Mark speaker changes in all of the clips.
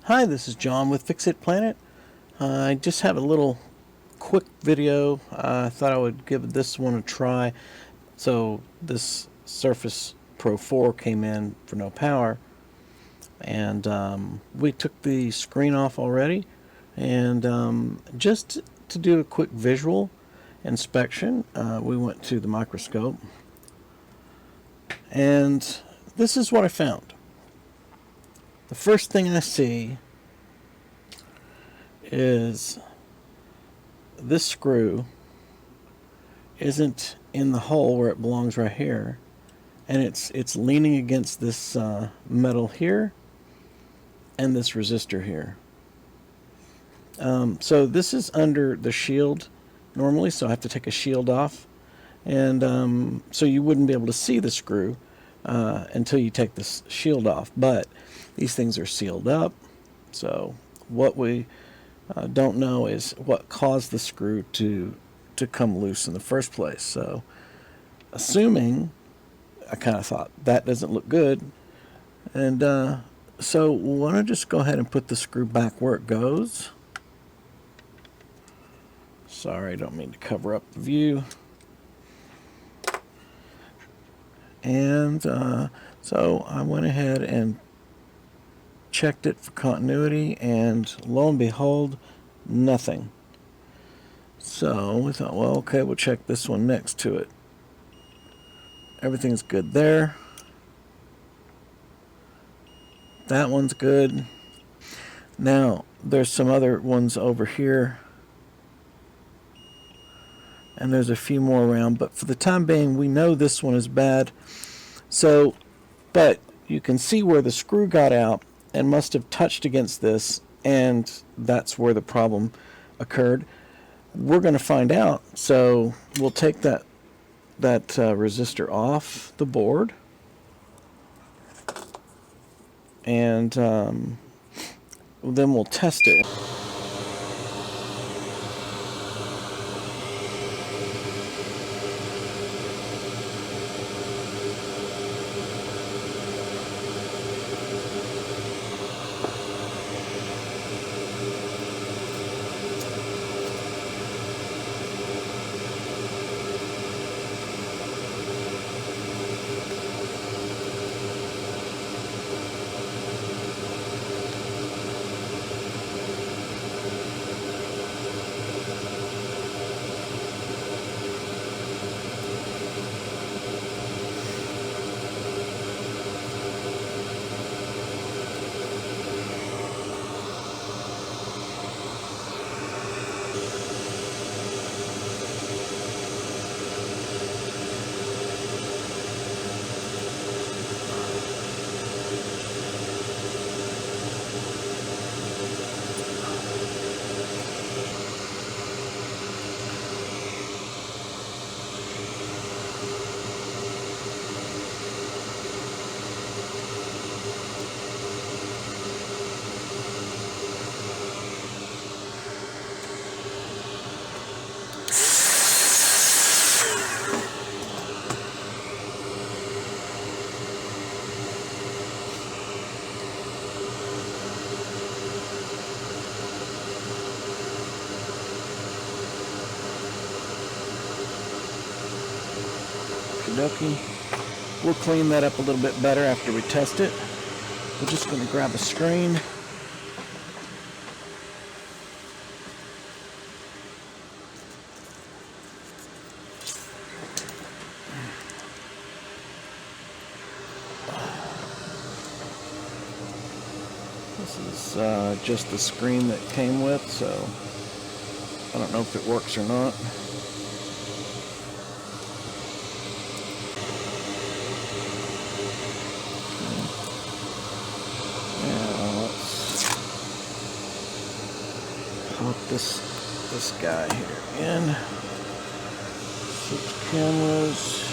Speaker 1: Hi, this is John with Fix It Planet. I just have a little quick video. I thought I would give this one a try. So this Surface Pro 4 came in for no power, and we took the screen off already, and just to do a quick visual inspection, we went to the microscope, and this is what I found. The first thing I see is this screw isn't in the hole where it belongs right here, and it's leaning against this metal here and this resistor here. So this is under the shield normally, so I have to take a shield off, and so you wouldn't be able to see the screw until you take this shield off. But these things are sealed up, so what we don't know is what caused the screw to come loose in the first place. So assuming, I kind of thought that doesn't look good, and so we want to just go ahead and put the screw back where it goes. Sorry, I don't mean to cover up the view. And so I went ahead and checked it for continuity, and lo and behold, nothing. So we thought, well, okay, we'll check this one next to it. Everything's good there. That one's good. Now there's some other ones over here, and there's a few more around, but for the time being we know this one is bad. So, but you can see where the screw got out and must have touched against this, and that's where the problem occurred. We're going to find out, so we'll take that resistor off the board, and then we'll test it. We'll clean that up a little bit better after we test it. We're just going to grab a screen. This is just the screen that came with, so I don't know if it works or not. Pop this guy here in. Switch cameras.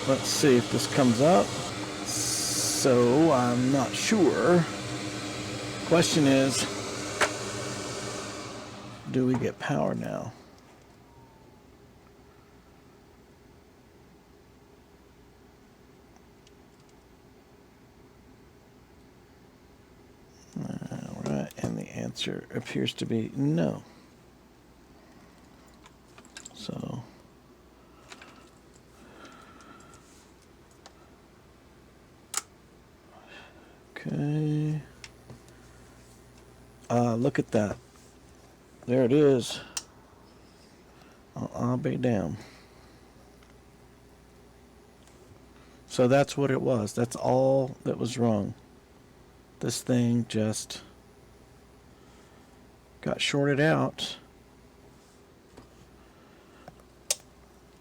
Speaker 1: Let's see if this comes up. So I'm not sure. Question is, do we get power now? Alright, and the answer appears to be no. So okay. Look at that. There it is. I'll be damned. So that's what it was. That's all that was wrong. This thing just got shorted out.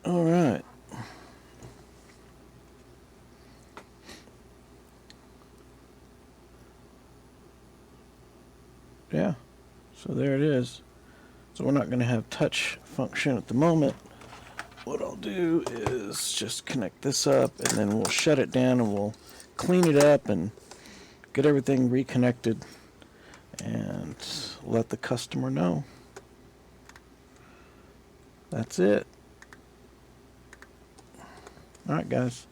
Speaker 1: All right. Yeah. So there it is. So we're not going to have touch function at the moment. What I'll do is just connect this up, and then we'll shut it down, and we'll clean it up and get everything reconnected and let the customer know. That's it. Alright guys,